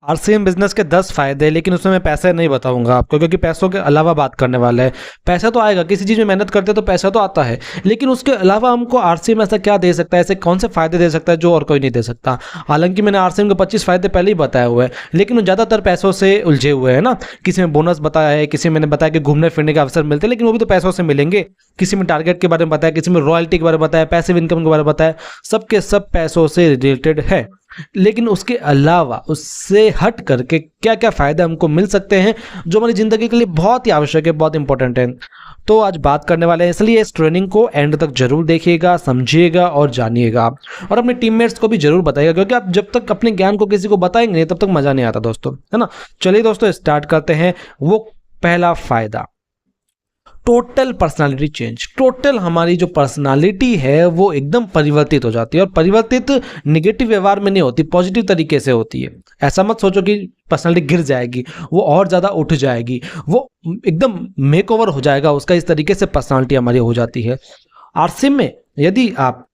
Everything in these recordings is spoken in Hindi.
आरसीएम बिजनेस के 10 फायदे, लेकिन उसमें मैं पैसे नहीं बताऊंगा आपको, क्योंकि पैसों के अलावा बात करने वाला है। पैसा तो आएगा, किसी चीज़ में मेहनत करते हैं तो पैसा तो आता है, लेकिन उसके अलावा हमको आरसीएम ऐसा क्या दे सकता है, ऐसे कौन से फायदे दे सकता है जो और कोई नहीं दे सकता। हालांकि मैंने आरसीएम के 25 फायदे पहले ही बताया हुआ है, लेकिन वो ज़्यादातर पैसों से उलझे हुए हैं ना। किसी में बोनस बताया है, किसी में मैंने बताया कि घूमने फिरने के अवसर मिलते हैं, लेकिन वो भी तो पैसों से मिलेंगे। किसी में टारगेट के बारे में बताया, किसी में रॉयल्टी के बारे में बताया, पैसिव इनकम के बारे में बताया, सबके सब पैसों से रिलेटेड है। लेकिन उसके अलावा, उससे हट करके क्या क्या फायदे हमको मिल सकते हैं जो हमारी जिंदगी के लिए बहुत ही आवश्यक है, बहुत इंपॉर्टेंट है, तो आज बात करने वाले हैं। इसलिए इस ट्रेनिंग को एंड तक जरूर देखिएगा, समझिएगा और जानिएगा, और अपने टीममेट्स को भी जरूर बताइएगा, क्योंकि आप जब तक अपने ज्ञान को किसी को बताएंगे नहीं तब तक मजा नहीं आता दोस्तों, है ना। चलिए दोस्तों स्टार्ट करते हैं। वो पहला फायदा, टोटल पर्सनालिटी चेंज। टोटल हमारी जो पर्सनालिटी है वो एकदम परिवर्तित हो जाती है, और परिवर्तित नेगेटिव व्यवहार में नहीं होती, पॉजिटिव तरीके से होती है। ऐसा मत सोचो कि पर्सनालिटी गिर जाएगी, वो और ज़्यादा उठ जाएगी, वो एकदम मेकओवर हो जाएगा उसका, इस तरीके से पर्सनालिटी हमारी हो जाती है। आरसीएम में यदि आप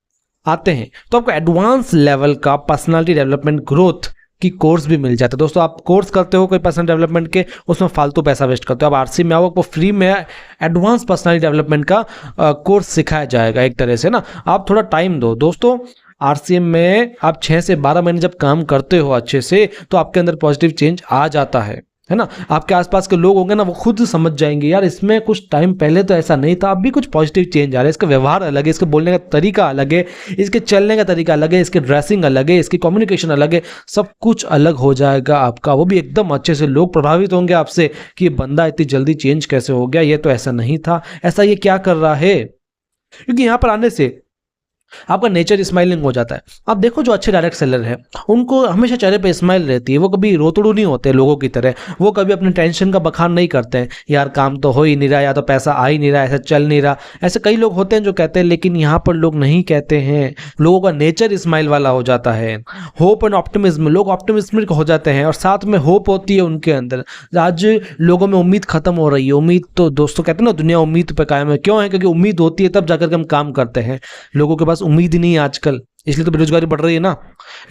आते हैं तो आपको एडवांस लेवल का पर्सनालिटी डेवलपमेंट ग्रोथ की कोर्स भी मिल जाता है। दोस्तों आप कोर्स करते हो कोई पर्सनल डेवलपमेंट के, उसमें फालतू पैसा वेस्ट करते हो। अब आरसीएम में आओ, आपको फ्री में एडवांस पर्सनलिटी डेवलपमेंट का कोर्स सिखाया जाएगा एक तरह से ना। आप थोड़ा टाइम दो दोस्तों। आरसीएम में आप 6 से 12 महीने जब काम करते हो अच्छे से, तो आपके अंदर पॉजिटिव चेंज आ जाता है ना। आपके आसपास के लोग होंगे ना, वो खुद समझ जाएंगे यार इसमें कुछ टाइम पहले तो ऐसा नहीं था, अब भी कुछ पॉजिटिव चेंज आ रहा है। इसका व्यवहार अलग है, इसके बोलने का तरीका अलग है, इसके चलने का तरीका अलग है, इसके ड्रेसिंग अलग है, इसकी कम्युनिकेशन अलग है, सब कुछ अलग हो जाएगा आपका। वो भी एकदम अच्छे से लोग प्रभावित होंगे आपसे कि ये बंदा इतनी जल्दी चेंज कैसे हो गया, ये तो ऐसा नहीं था, ऐसा ये क्या कर रहा है। क्योंकि यहाँ पर आने से आपका नेचर स्माइलिंग हो जाता है। आप देखो जो अच्छे डायरेक्ट सेलर है, उनको हमेशा चेहरे पे स्माइल रहती है, वो कभी रोतड़ू नहीं होते लोगों की तरह, वो कभी अपने टेंशन का बखान नहीं करते हैं, यार काम तो हो ही नहीं रहा, या तो पैसा आ ही नहीं रहा, ऐसा चल नहीं रहा। ऐसे कई लोग होते हैं जो कहते हैं, लेकिन यहाँ पर लोग नहीं कहते हैं। लोगों का नेचर स्माइल वाला हो जाता है। होप एंड ऑप्टिमिज्म, लोग ऑप्टिमिस्टिक हो जाते हैं और साथ में होप होती है उनके अंदर। आज लोगों में उम्मीद खत्म हो रही है। उम्मीद तो दोस्तों कहते हैं ना, दुनिया उम्मीद पे कायम है। क्यों है? क्योंकि उम्मीद होती है तब जाकर के हम काम करते हैं। लोगों के पास उम्मीद ही नहीं है आजकल, इसलिए तो बेरोजगारी बढ़ रही है ना।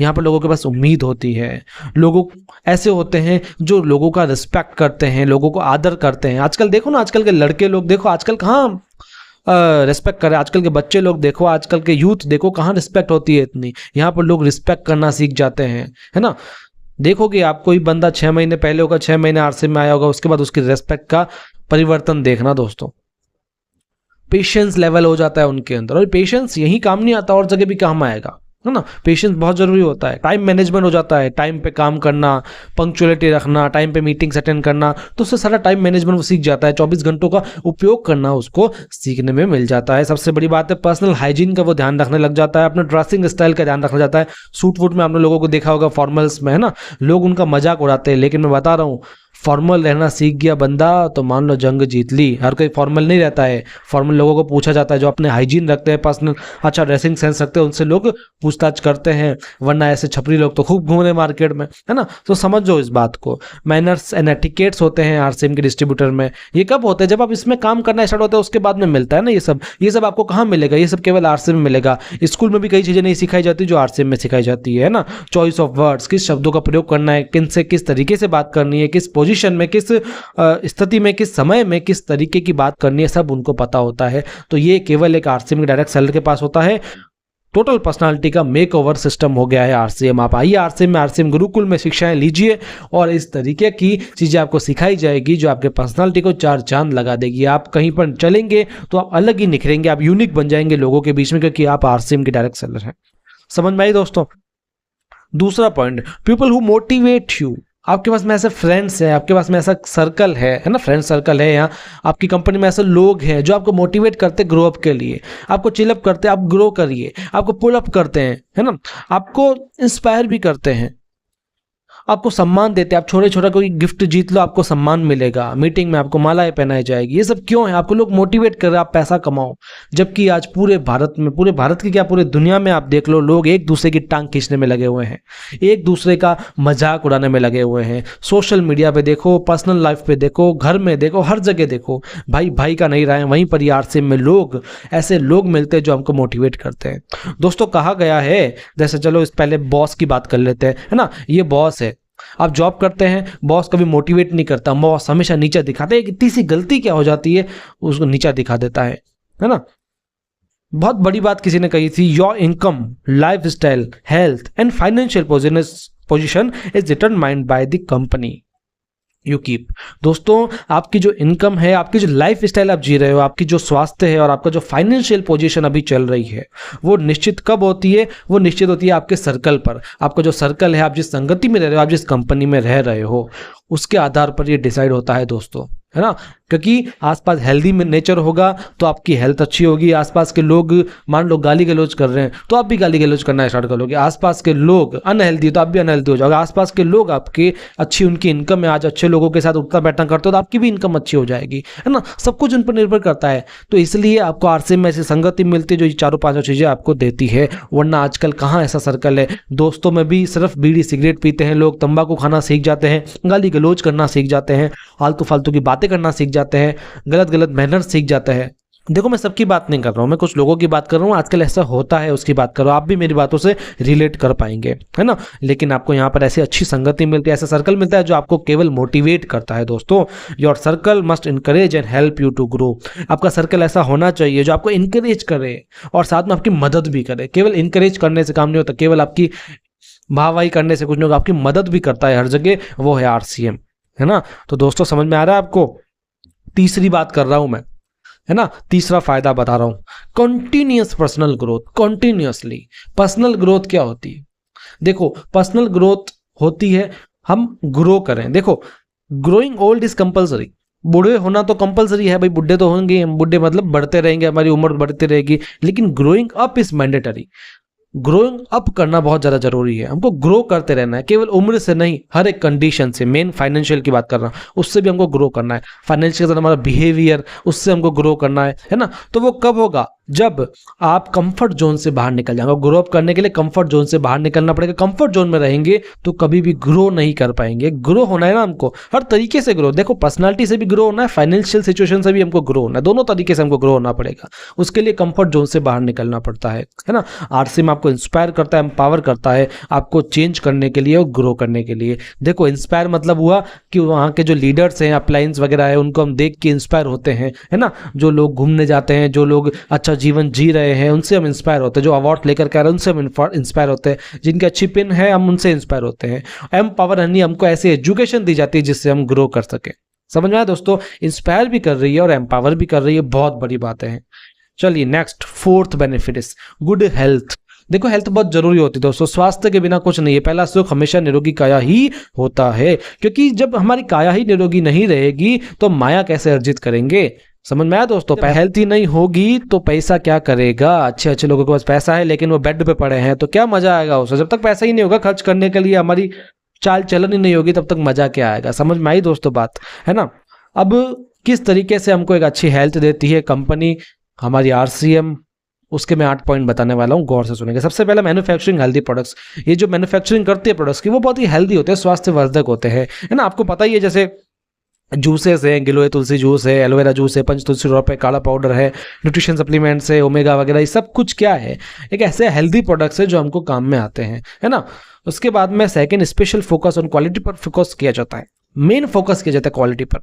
यहाँ पर लोगों के पास उम्मीद होती है। लोगों ऐसे होते हैं जो लोगों का रिस्पेक्ट करते हैं, लोगों को आदर करते हैं। आजकल देखो ना, आजकल के लड़के लोग देखो आजकल कहाँ रिस्पेक्ट कर रहे हैं। आजकल के बच्चे लोग देखो, आजकल के यूथ देखो, कहाँ रिस्पेक्ट होती है इतनी। यहाँ पर लोग रिस्पेक्ट करना सीख जाते हैं, है ना। देखोगे आप, कोई बंदा 6 महीने पहले होगा, 6 महीने आरसीएम में आया होगा, उसके बाद उसकी रिस्पेक्ट का परिवर्तन देखना दोस्तों। पेशेंस लेवल हो जाता है उनके अंदर, और पेशेंस यही काम नहीं आता, और जगह भी काम आएगा, है ना। पेशेंस बहुत जरूरी होता है। टाइम मैनेजमेंट हो जाता है, टाइम पे काम करना, पंक्चुअलिटी रखना, टाइम पे मीटिंग्स अटेंड करना, तो उससे सारा टाइम मैनेजमेंट वो सीख जाता है। 24 घंटों का उपयोग करना उसको सीखने में मिल जाता है। सबसे बड़ी बात है पर्सनल हाइजीन का वो ध्यान रखने लग जाता है, अपने ड्रेसिंग स्टाइल का ध्यान रखना जाता है। सूट वूट में आपने लोगों को देखा होगा, फॉर्मल्स में, है ना, लोग उनका मजाक उड़ाते हैं, लेकिन मैं बता रहा हूँ, फॉर्मल रहना सीख गया बंदा तो मान लो जंग जीत ली। हर कोई फॉर्मल नहीं रहता है। फॉर्मल लोगों को पूछा जाता है जो अपने हाइजीन रखते हैं, पर्सनल अच्छा ड्रेसिंग सेंस रखते हैं, उनसे लोग पूछताछ करते हैं, वरना ऐसे छपरी लोग तो खूब घूम रहे मार्केट में, है ना। तो समझो इस बात को। मैनर्स एंड एटिकेट्स होते हैं आरसीएम के डिस्ट्रीब्यूटर में। ये कब होते हैं? जब आप इसमें काम करना स्टार्ट होता है, उसके बाद में मिलता है ना ये सब आपको कहाँ मिलेगा? ये सब केवल आरसीएम में मिलेगा। स्कूल में भी कई चीज़ें नहीं सिखाई जाती जो आरसीएम में सिखाई जाती है ना। चॉइस ऑफ वर्ड्स, किस शब्दों का प्रयोग करना है, किन से किस तरीके से बात करनी है, किस पोजीशन में, किस स्थिति में, किस समय में किस तरीके की बात करनी है, सब उनको पता होता है। तो ये केवल एक आरसीएम के डायरेक्ट सेलर के पास होता है। टोटल पर्सनालिटी का मेक ओवर सिस्टम हो गया है आरसीएम। आप आइए आरसीएम में, आरसीएम गुरुकुल में शिक्षाएं लीजिए, और इस तरीके की चीजें आपको सिखाई जाएगी जो आपके पर्सनालिटी को 4 चांद लगा देगी। आप कहीं पर चलेंगे तो आप अलग ही निखरेंगे, आप यूनिक बन जाएंगे लोगों के बीच में, क्योंकि आप आरसीएम के डायरेक्ट सेलर हैं। समझ में आई दोस्तों? दूसरा point, people who motivate you. आपके पास में ऐसे फ्रेंड्स हैं, आपके पास में ऐसा सर्कल है ना, फ्रेंड सर्कल है, यहाँ आपकी कंपनी में ऐसे लोग हैं जो आपको मोटिवेट करते ग्रो अप के लिए, आपको चिलअप करते, आप ग्रो करिए, आपको पुल अप करते हैं, है ना, आपको इंस्पायर भी करते हैं, आपको सम्मान देते हैं। आप छोटे छोटा कोई गिफ्ट जीत लो, आपको सम्मान मिलेगा, मीटिंग में आपको मालाएं पहनाई जाएगी। ये सब क्यों है? आपको लोग मोटिवेट कर रहे हैं आप पैसा कमाओ। जबकि आज पूरे भारत में, पूरे भारत की क्या पूरे दुनिया में आप देख लो, लोग एक दूसरे की टांग खींचने में लगे हुए हैं, एक दूसरे का मजाक उड़ाने में लगे हुए हैं। सोशल मीडिया पे देखो, पर्सनल लाइफ पे देखो, घर में देखो, हर जगह देखो, भाई भाई का नहीं रहा है। वहीं पर आरसीएम में लोग, ऐसे लोग मिलते हैं जो हमको मोटिवेट करते हैं। दोस्तों कहा गया है, जैसे चलो इस पहले बॉस की बात कर लेते हैं, है ना। ये बॉस है, आप जॉब करते हैं, बॉस कभी मोटिवेट नहीं करता, बॉस हमेशा नीचा दिखाते हैं। एक इतनी सी गलती क्या हो जाती है, उसको नीचा दिखा देता है ना। बहुत बड़ी बात किसी ने कही थी, your income, life style, health and financial position is determined by the company you keep. दोस्तों, आपकी जो इनकम है, आपकी जो लाइफ स्टाइल आप जी रहे हो, आपकी जो स्वास्थ्य है और आपका जो फाइनेंशियल पोजीशन अभी चल रही है, वो निश्चित कब होती है? वो निश्चित होती है आपके सर्कल पर। आपका जो सर्कल है, आप जिस संगति में रह रहे हो, आप जिस कंपनी में रह रहे हो, उसके आधार पर ये डिसाइड होता है दोस्तों, है ना। क्योंकि आसपास हेल्दी में नेचर होगा तो आपकी हेल्थ अच्छी होगी। आसपास के लोग मान लो गाली गलौज कर रहे हैं तो आप भी गाली गलौज करना स्टार्ट करोगे। आसपास के लोग अनहेल्दी तो आप भी अनहेल्दी हो जाओगे। आसपास के लोग आपके अच्छी उनकी इनकम है, आज अच्छे लोगों के साथ उठना बैठना करते हो तो आपकी भी इनकम अच्छी हो जाएगी, है ना। सब कुछ उन पर निर्भर करता है। तो इसलिए आपको आरसीएम में ऐसी संगति मिलती है जो ये चारों पांचों चीजें आपको देती है। वरना आजकल कहाँ ऐसा सर्कल है। दोस्तों में भी सिर्फ बीड़ी सिगरेट पीते हैं लोग, तंबाकू खाना सीख जाते हैं, गाली गलौज करना सीख जाते हैं, आलतू फालतू की बातें करना सीख जाते हैं, गलत गलत मैनर सीख जाता है। देखो, मैं सबकी बात नहीं कर रहा हूँ, मैं कुछ लोगों की बात कर रहा हूँ। आजकल ऐसा होता है, उसकी बात करो, आप भी मेरी बातों से रिलेट कर पाएंगे, है ना। लेकिन आपको यहाँ पर ऐसी अच्छी संगति मिलती है, ऐसा सर्कल मिलता है जो आपको केवल मोटिवेट करता है। दोस्तों, your circle must encourage and help you to grow. आपका सर्कल ऐसा होना चाहिए जो आपको इनकरेज करे और साथ में आपकी मदद भी करे। केवल इनकरेज करने से काम नहीं होता, केवल आपकी वाहवाही करने से कुछ नहीं होगा, आपकी मदद भी करता है हर जगह, वो है आरसीएम, है ना। तो दोस्तों, समझ में आ रहा है आपको? तीसरी बात कर रहा हूं मैं, है ना, तीसरा फायदा बता रहा हूं, continuous personal growth. Continuously personal growth क्या होती है? देखो, पर्सनल ग्रोथ होती है हम ग्रो करें। देखो, ग्रोइंग ओल्ड इज कंपलसरी। बूढ़े होना तो कंपलसरी है भाई, बुढ़े तो होंगे, हम बुढ़े मतलब बढ़ते रहेंगे, हमारी उम्र बढ़ती रहेगी। लेकिन growing up is mandatory. Growing up करना बहुत ज़्यादा जरूरी है। हमको ग्रो करते रहना है, केवल उम्र से नहीं, हर एक कंडीशन से। मेन फाइनेंशियल की बात कर रहा हूँ, उससे भी हमको ग्रो करना है। फाइनेंशियल के साथ हमारा बिहेवियर, उससे हमको ग्रो करना है ना। तो वो कब होगा? जब आप कंफर्ट जोन से बाहर निकल जाएंगे। ग्रो अप करने के लिए कंफर्ट जोन से बाहर निकलना पड़ेगा। कंफर्ट जोन में रहेंगे तो कभी भी ग्रो नहीं कर पाएंगे। ग्रो होना है ना हमको, हर तरीके से ग्रो। देखो, पर्सनालिटी से भी ग्रो होना है, फाइनेंशियल सिचुएशन से भी हमको ग्रो होना है, दोनों तरीके से हमको ग्रो होना पड़ेगा। उसके लिए कंफर्ट जोन से बाहर निकलना पड़ता है ना। आरसीएम आपको इंस्पायर करता है, एम्पावर करता है आपको चेंज करने के लिए और ग्रो करने के लिए। देखो, इंस्पायर मतलब हुआ कि वहाँ के जो लीडर्स हैं, अप्लायंस वगैरह है, उनको हम देख के इंस्पायर होते हैं, है ना। जो लोग घूमने जाते हैं, जो लोग अच्छा जीवन जी रहे हैं, उनसे हम इंस्पायर होते हैं। जो अवार्ड लेकर के आ रहे हैं, उनसे हम इंस्पायर होते हैं। जिनकी अच्छी पिन है, हम उनसे इंस्पायर होते हैं। एम्पावर यानी हमको ऐसी एजुकेशन दी जाती है जिससे हम ग्रो कर सके। समझ में आया दोस्तों? इंस्पायर भी कर रही है और एम्पावर भी कर रही है, बहुत बड़ी बात है। चलिए, next fourth benefit is good health. देखो, हेल्थ बहुत जरूरी होती है दोस्तों। स्वास्थ्य के बिना कुछ नहीं है। पहला सुख हमेशा निरोगी काया ही होता है, क्योंकि जब हमारी काया ही निरोगी नहीं रहेगी तो माया कैसे अर्जित करेंगे? समझ में आया दोस्तों? हेल्थ ही नहीं होगी तो पैसा क्या करेगा? अच्छे अच्छे लोगों के पास पैसा है लेकिन वो बेड पे पड़े हैं, तो क्या मजा आएगा उससे? जब तक पैसा ही नहीं होगा खर्च करने के लिए, हमारी चाल चलन ही नहीं होगी, तब तक मजा क्या आएगा? समझ में आई दोस्तों बात, है ना। अब किस तरीके से हमको एक अच्छी हेल्थ देती है कंपनी, हमारी आरसीएम, उसके मैं 8 पॉइंट बताने वाला हूँ, गौर से सुनेंगे। सबसे पहला, मैन्युफैक्चरिंग हेल्दी प्रोडक्ट्स। ये जो मैन्युफैक्चरिंग करती है प्रोडक्ट्स की, वो बहुत ही हेल्दी होते हैं, स्वास्थ्यवर्धक होते हैं, है ना। आपको पता ही है, जैसे जूसेस हैं, गिलोय तुलसी जूस है, एलोवेरा जूस है, पंच तुलसी ड्रॉप है, काला पाउडर है, न्यूट्रिशन सप्लीमेंट्स है, ओमेगा वगैरह, ये सब कुछ क्या है? एक ऐसे हेल्दी प्रोडक्ट्स है जो हमको काम में आते हैं, है ना। उसके बाद में second, special focus on quality पर फोकस किया जाता है। मेन फोकस किया जाता है क्वालिटी पर।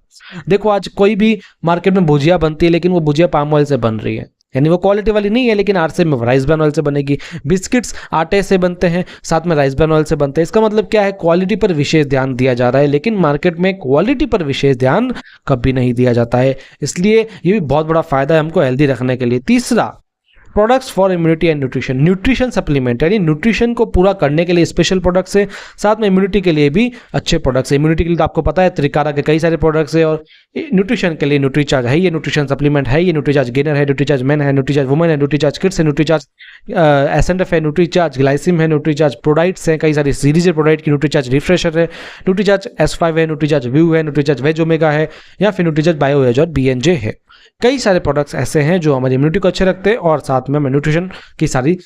देखो, आज कोई भी मार्केट में भुजिया बनती है, लेकिन वो भुजिया पाम ऑयल से बन रही है, यानी वो क्वालिटी वाली नहीं है, लेकिन आरसीएम में राइस ब्रान ऑयल से बनेगी। बिस्किट्स आटे से बनते हैं, साथ में राइस ब्रान ऑयल से बनते हैं। इसका मतलब क्या है? क्वालिटी पर विशेष ध्यान दिया जा रहा है, लेकिन मार्केट में क्वालिटी पर विशेष ध्यान कभी नहीं दिया जाता है। इसलिए ये भी बहुत बड़ा फायदा है हमको हेल्दी रखने के लिए। तीसरा, products for immunity and nutrition. Nutrition supplement, यानी न्यूट्रिशन को पूरा करने के लिए स्पेशल प्रोडक्ट्स है, साथ में इम्यूनिटी के लिए भी अच्छे प्रोडक्ट्स है। इम्यूनिटी के लिए तो आपको पता है त्रिकारा के कई सारे प्रोडक्ट्स है, और न्यूट्रिशन के लिए न्यूट्रीचार्ज है, ये न्यूट्रिशन सप्लीमेंट है, ये न्यूट्रीचार्ज गेनर है, न्यूट्रीचार्ज मेन है, न्यूट्रीचार्ज वुमेन है, न्यूट्रीचार्ज किड्स है, न्यूट्रीचार्ज एसएनएफ है, न्यूट्रीचार्ज ग्लाइसिम है, न्यूट्रीचार्ज प्रोडाइट्स है, कई सारी सीरीज है प्रोडाइट की, न्यूट्रीचार्ज रिफ्रेशर है, न्यूट्रीचार्ज S5 है, न्यूट्रीचार्ज व्यू है, न्यूट्रीचार्ज वेज ओमेगा है, या फिर न्यूट्रीचार्ज बायो एज और BNJ है। कई सारे प्रोडक्ट्स ऐसे हैं जो हमारी इम्यूनिटी को अच्छे रखते हैं और साथ में न्यूट्रिशन की सारी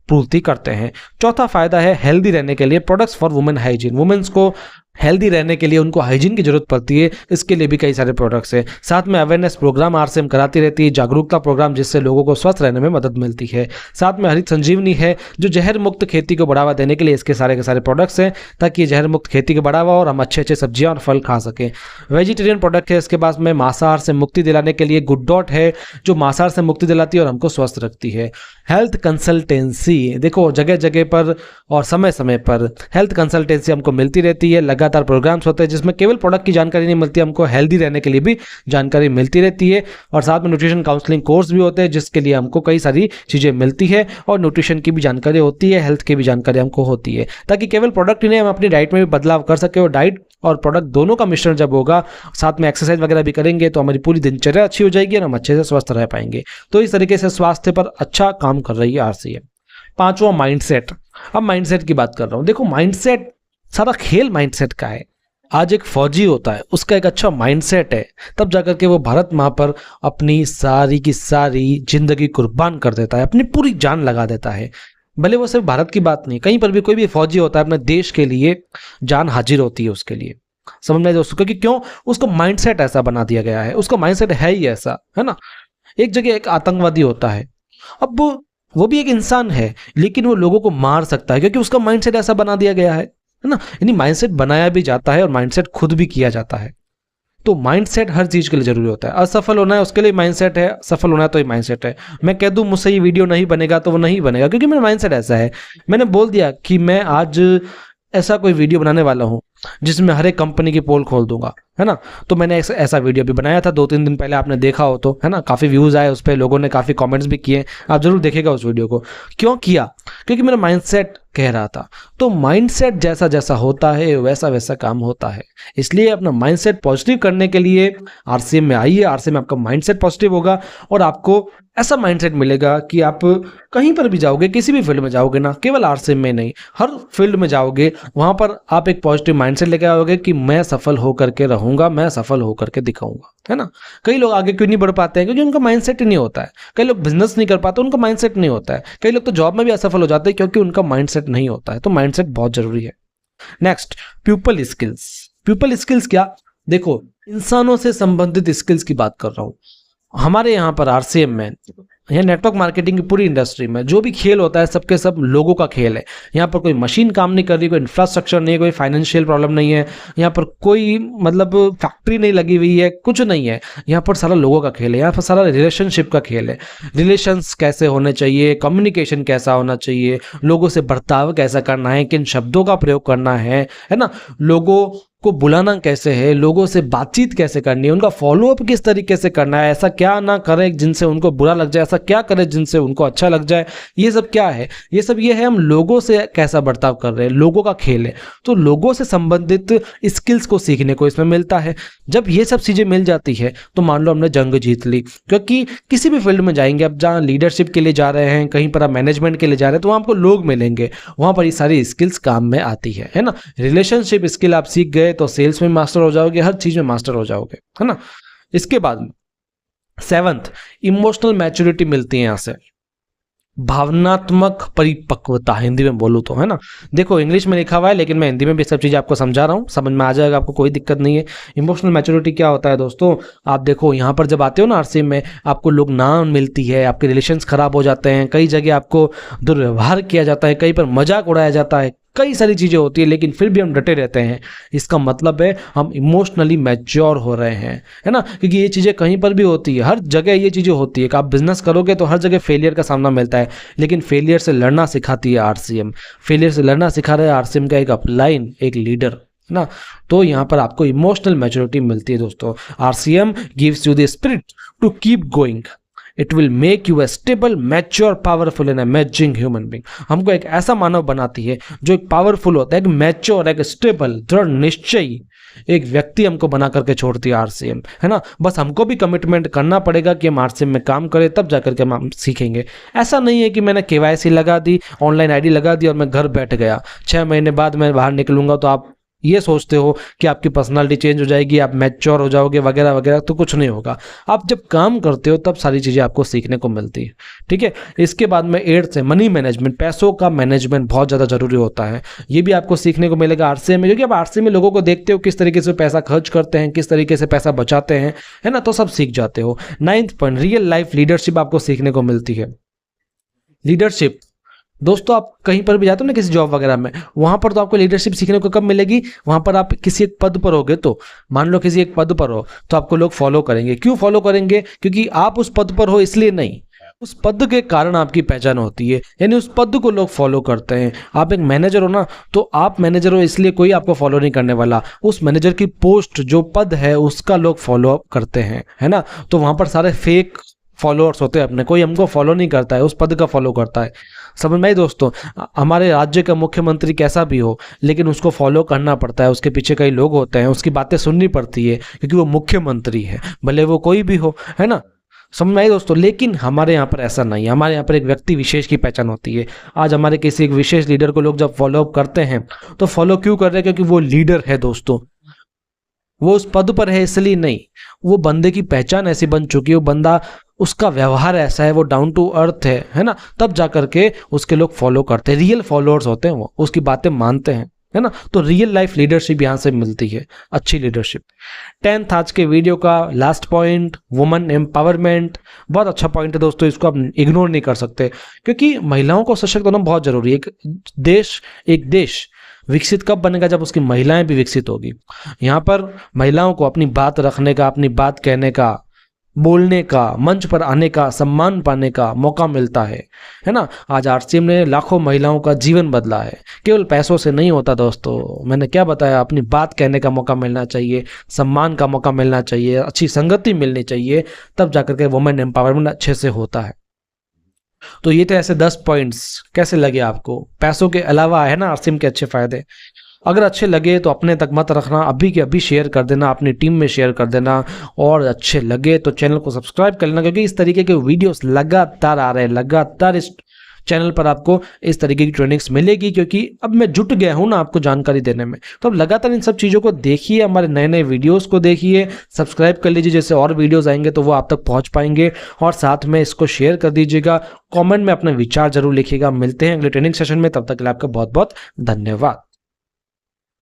पूर्ति करते हैं। चौथा फायदा है हेल्दी रहने के लिए, products for women hygiene. Women's को हेल्दी रहने के लिए उनको हाइजीन की जरूरत पड़ती है, इसके लिए भी कई सारे प्रोडक्ट्स हैं। साथ में अवेयरनेस प्रोग्राम आरसीएम कराती रहती है, जागरूकता प्रोग्राम जिससे लोगों को स्वस्थ रहने में मदद मिलती है। साथ में हरित संजीवनी है जो जहर मुक्त खेती को बढ़ावा देने के लिए इसके सारे के सारे प्रोडक्ट्स हैं, ताकि ये जहर मुक्त खेती को बढ़ावा और हम अच्छे अच्छे सब्जियां और फल खा सकें। वेजिटेरियन प्रोडक्ट है इसके पास में, मांसाहार से मुक्ति दिलाने के लिए गुड डॉट है जो मांसाहार से मुक्ति दिलाती है और हमको स्वस्थ रखती है। हेल्थ कंसल्टेंसी, देखो जगह जगह पर और समय समय पर हेल्थ कंसल्टेंसी हमको मिलती रहती है। लगातार प्रोग्राम्स होते हैं जिसमें केवल प्रोडक्ट की जानकारी नहीं मिलती, हमको हेल्दी रहने के लिए भी जानकारी मिलती रहती है। और साथ में न्यूट्रिशन काउंसलिंग कोर्स भी होते हैं जिसके लिए हमको कई सारी चीज़ें मिलती है और न्यूट्रिशन की भी जानकारी होती है, हेल्थ की भी जानकारी हमको होती है, ताकि केवल प्रोडक्ट ही नहीं हम अपनी डाइट में भी बदलाव कर सके। और डाइट और प्रोडक्ट दोनों का मिश्रण जब होगा, साथ में एक्सरसाइज वगैरह भी करेंगे तो हमारी पूरी दिनचर्या अच्छी हो जाएगी और हम अच्छे से स्वस्थ रह पाएंगे। तो इस तरीके से स्वास्थ्य पर अच्छा काम कर रही है आरसीएम। पांचवा माइंडसेट। अब माइंडसेट की बात कर रहा हूं। देखो माइंडसेट, सारा खेल माइंडसेट का है। आज एक फौजी होता है, उसका एक अच्छा माइंडसेट है, तब जाकर के वो भारत माँ पर अपनी सारी की सारी जिंदगी कुर्बान कर देता है, अपनी पूरी जान लगा देता है। भले वो सिर्फ भारत की बात नहीं, कहीं पर भी कोई भी फौजी होता है अपने देश के लिए जान हाजिर होती है उसके लिए। समझ में दोस्तों, क्योंकि क्यों, उसको माइंडसेट ऐसा बना दिया गया है, उसका माइंडसेट है ही ऐसा, है ना। एक जगह एक आतंकवादी होता है, अब वो भी एक इंसान है लेकिन वो लोगों को मार सकता है क्योंकि उसका माइंडसेट ऐसा बना दिया गया है ना। यानी माइंडसेट बनाया भी जाता है और माइंडसेट खुद भी किया जाता है। तो माइंडसेट हर चीज के लिए जरूरी होता है। असफल होना है उसके लिए माइंडसेट है, सफल होना है तो ही माइंडसेट है। मैं कह दूं मुझसे ये वीडियो नहीं बनेगा तो वो नहीं बनेगा क्योंकि मेरा माइंडसेट ऐसा है। मैंने बोल दिया कि मैं आज ऐसा कोई वीडियो बनाने वाला हूं जिसमें हर एक कंपनी की पोल खोल दूंगा, है ना। तो मैंने ऐसा वीडियो भी बनाया था 2-3 दिन पहले, आपने देखा हो तो, है ना। काफ़ी व्यूज़ आए उस पर, लोगों ने काफ़ी कमेंट्स भी किए, आप जरूर देखेगा उस वीडियो को। क्यों किया? क्योंकि मेरा माइंडसेट कह रहा था। तो माइंडसेट जैसा जैसा होता है वैसा वैसा काम होता है। इसलिए अपना माइंडसेट पॉजिटिव करने के लिए आरसीएम में आइए। आरसीएम में आपका माइंडसेट पॉजिटिव होगा और आपको ऐसा माइंडसेट मिलेगा कि आप कहीं पर भी जाओगे, किसी भी फील्ड में जाओगे ना, केवल आरसीएम में नहीं, हर फील्ड में जाओगे, वहां पर आप एक पॉजिटिव माइंडसेट लेके आओगे कि मैं सफल होकर के रहूंगा, मैं सफल होकर के दिखाऊंगा, है ना। कई लोग आगे क्यों नहीं बढ़ पाते हैं? क्योंकि उनका माइंडसेट ही नहीं होता है। कई लोग बिजनेस नहीं कर पाते, उनका माइंडसेट नहीं होता है। कई लोग तो जॉब में भी असफल हो जाते हैं क्योंकि उनका माइंडसेट नहीं होता है। तो माइंडसेट बहुत जरूरी है। Next, people skills. People skills क्या? देखो, इंसानों से संबंधित स्किल्स की बात कर रहा हूं। हमारे यहाँ पर आरसीएम में, यहाँ नेटवर्क मार्केटिंग की पूरी इंडस्ट्री में जो भी खेल होता है सबके सब लोगों का खेल है। यहाँ पर कोई मशीन काम नहीं कर रही, कोई इंफ्रास्ट्रक्चर नहीं है, कोई फाइनेंशियल प्रॉब्लम नहीं है, यहाँ पर कोई मतलब फैक्ट्री नहीं लगी हुई है, कुछ नहीं है। यहाँ पर सारा लोगों का खेल है, यहाँ पर सारा रिलेशनशिप का खेल है। रिलेशंस कैसे होने चाहिए, कम्युनिकेशन कैसा होना चाहिए, लोगों से बर्ताव कैसा करना है, किन शब्दों का प्रयोग करना है ना, लोगों को बुलाना कैसे है, लोगों से बातचीत कैसे करनी है, उनका फॉलोअप किस तरीके से करना है, ऐसा क्या ना करें जिनसे उनको बुरा लग जाए, ऐसा क्या करें जिनसे उनको अच्छा लग जाए। ये सब क्या है? ये सब ये है हम लोगों से कैसा बर्ताव कर रहे हैं, लोगों का खेल है। तो लोगों से संबंधित स्किल्स को सीखने को इसमें मिलता है। जब ये सब चीज़ें मिल जाती है तो मान लो हमने जंग जीत ली। क्योंकि किसी भी फील्ड में जाएंगे, अब जहाँ लीडरशिप के लिए जा रहे हैं, कहीं पर आप मैनेजमेंट के लिए जा रहे हैं, तो वहाँ आपको लोग मिलेंगे, वहाँ पर ये सारी स्किल्स काम में आती है ना। रिलेशनशिप स्किल आप सीख गए तो सेल्स में मास्टर हो जाओगे, हर चीज में मास्टर हो जाओगे, है ना। इसके बाद 7th, इमोशनल मैच्योरिटी मिलती है यहाँ से, भावनात्मक परिपक्वता, हिंदी में बोलूँ तो, है ना। देखो इंग्लिश में लिखा हुआ है लेकिन मैं हिंदी में भी सब चीज़ आपको समझा रहा हूँ, समझ में आ जाएगा, आपको कोई दिक्कत नहीं है। इमोशनल मैच्योरिटी क्या होता है दोस्तों? आप देखो यहाँ पर जब आते हो ना आरसीएम में, आपको लोग नाम मिलती है, आपके रिलेशंस खराब हो जाते हैं, कई जगह आपको दुर्व्यवहार किया जाता है, कहीं पर मजाक उड़ाया जाता है, कई सारी चीज़ें होती है, लेकिन फिर भी हम डटे रहते हैं। इसका मतलब है हम इमोशनली मैच्योर हो रहे हैं, है ना। क्योंकि ये चीज़ें कहीं पर भी होती है, हर जगह ये चीज़ें होती है कि आप बिजनेस करोगे तो हर जगह फेलियर का सामना मिलता है, लेकिन फेलियर से लड़ना सिखाती है आरसीएम। फेलियर से लड़ना सिखा रहे हैं आरसीएम का एक अपलाइन, एक लीडर ना। तो यहाँ पर आपको इमोशनल मैच्योरिटी मिलती है दोस्तों। RCM gives you the spirit to keep going. It will make you a stable, mature, powerful and amazing human being. हमको एक ऐसा मानव बनाती है जो एक पावरफुल होता है, एक मैच्योर, एक स्टेबल, दृढ़ निश्चयी एक व्यक्ति हमको बना करके छोड़ती है आरसीएम, है ना। बस हमको भी कमिटमेंट करना पड़ेगा कि हम आरसीएम में काम करें, तब जाकर के हम सीखेंगे। ऐसा नहीं है कि मैंने केवाईसी लगा दी, ऑनलाइन आईडी लगा दी और मैं घर बैठ गया, 6 महीने बाद मैं बाहर निकलूंगा तो आप ये सोचते हो कि आपकी पर्सनालिटी चेंज हो जाएगी, आप मैच्योर हो जाओगे वगैरह वगैरह, तो कुछ नहीं होगा। आप जब काम करते हो तब सारी चीज़ें आपको सीखने को मिलती है, ठीक है। इसके बाद में 8th है मनी मैनेजमेंट, पैसों का मैनेजमेंट बहुत ज़्यादा जरूरी होता है। ये भी आपको सीखने को मिलेगा आरसीए में, क्योंकि आप आरसीए में लोगों को देखते हो किस तरीके से पैसा खर्च करते हैं, किस तरीके से पैसा बचाते हैं, है ना, तो सब सीख जाते हो। 9th point, real life leadership आपको सीखने को मिलती है। लीडरशिप दोस्तों, आप कहीं पर भी जाते हो ना किसी जॉब वगैरह में, वहां पर तो आपको लीडरशिप सीखने को कब मिलेगी, वहां पर आप किसी एक पद पर होगे तो, मान लो किसी एक पद पर हो तो आपको लोग फॉलो करेंगे। क्यों फॉलो करेंगे? क्योंकि आप उस पद पर हो इसलिए नहीं, उस पद के कारण आपकी पहचान होती है, यानी उस पद को लोग फॉलो करते हैं। आप एक मैनेजर हो ना, तो आप मैनेजर हो इसलिए कोई आपको फॉलो नहीं करने वाला, उस मैनेजर की पोस्ट जो पद है उसका लोग फॉलो अप करते हैं, है ना। तो वहां पर सारे फेक फॉलोअर्स होते हैं अपने, कोई हमको फॉलो नहीं करता है, उस पद का फॉलो करता है। समझ में आई दोस्तों? हमारे राज्य का मुख्यमंत्री कैसा भी हो, लेकिन उसको फॉलो करना पड़ता है, उसके पीछे कई लोग होते हैं, उसकी बातें सुननी पड़ती है, क्योंकि वो मुख्यमंत्री है, भले वो कोई भी हो, है ना। समझ में आई दोस्तों? लेकिन हमारे यहाँ पर ऐसा नहीं है, हमारे यहाँ पर एक व्यक्ति विशेष की पहचान होती है। आज हमारे किसी एक विशेष लीडर को लोग जब फॉलो अप करते हैं तो फॉलो क्यों कर रहे हैं? क्योंकि वो लीडर है दोस्तों, वो उस पद पर है इसलिए नहीं, वो बंदे की पहचान ऐसी बन चुकी है, वो बंदा, उसका व्यवहार ऐसा है, वो डाउन टू अर्थ है ना, तब जाकर के उसके लोग फॉलो करते हैं, रियल फॉलोअर्स होते हैं, वो उसकी बातें मानते हैं, है ना। तो रियल लाइफ लीडरशिप यहाँ से मिलती है, अच्छी लीडरशिप। 10th आज के वीडियो का लास्ट पॉइंट, वुमेन एम्पावरमेंट, बहुत अच्छा पॉइंट है दोस्तों, इसको आप इग्नोर नहीं कर सकते, क्योंकि महिलाओं को सशक्त होना बहुत जरूरी है। एक देश विकसित कब बनेगा? जब उसकी महिलाएं भी विकसित होगी। यहाँ पर महिलाओं को अपनी बात रखने का, अपनी बात कहने का, बोलने का, मंच पर आने का, सम्मान पाने का मौका मिलता है ना। आज आरसीएम ने लाखों महिलाओं का जीवन बदला है, केवल पैसों से नहीं होता दोस्तों। मैंने क्या बताया, अपनी बात कहने का मौका मिलना चाहिए, सम्मान का मौका मिलना चाहिए, अच्छी संगति मिलनी चाहिए, तब जाकर के वुमेन एम्पावरमेंट अच्छे से होता है। तो ये थे ऐसे 10 पॉइंट्स, कैसे लगे आपको? पैसों के अलावा है ना आरसीएम के अच्छे फायदे। अगर अच्छे लगे तो अपने तक मत रखना, अभी के अभी शेयर कर देना, अपनी टीम में शेयर कर देना, और अच्छे लगे तो चैनल को सब्सक्राइब कर लेना, क्योंकि इस तरीके के वीडियोस लगातार आ रहे हैं, लगातार इस चैनल पर आपको इस तरीके की ट्रेनिंग्स मिलेगी, क्योंकि अब मैं जुट गया हूं ना आपको जानकारी देने में। तो अब लगातार इन सब चीज़ों को देखिए, हमारे नए नए वीडियोस को देखिए, सब्सक्राइब कर लीजिए, जैसे और वीडियोस आएंगे तो वो आप तक पहुंच पाएंगे, और साथ में इसको शेयर कर दीजिएगा, कमेंट में अपने विचार जरूर लिखिएगा। मिलते हैं अगले ट्रेनिंग सेशन में, तब तक के लिए आपका बहुत बहुत धन्यवाद।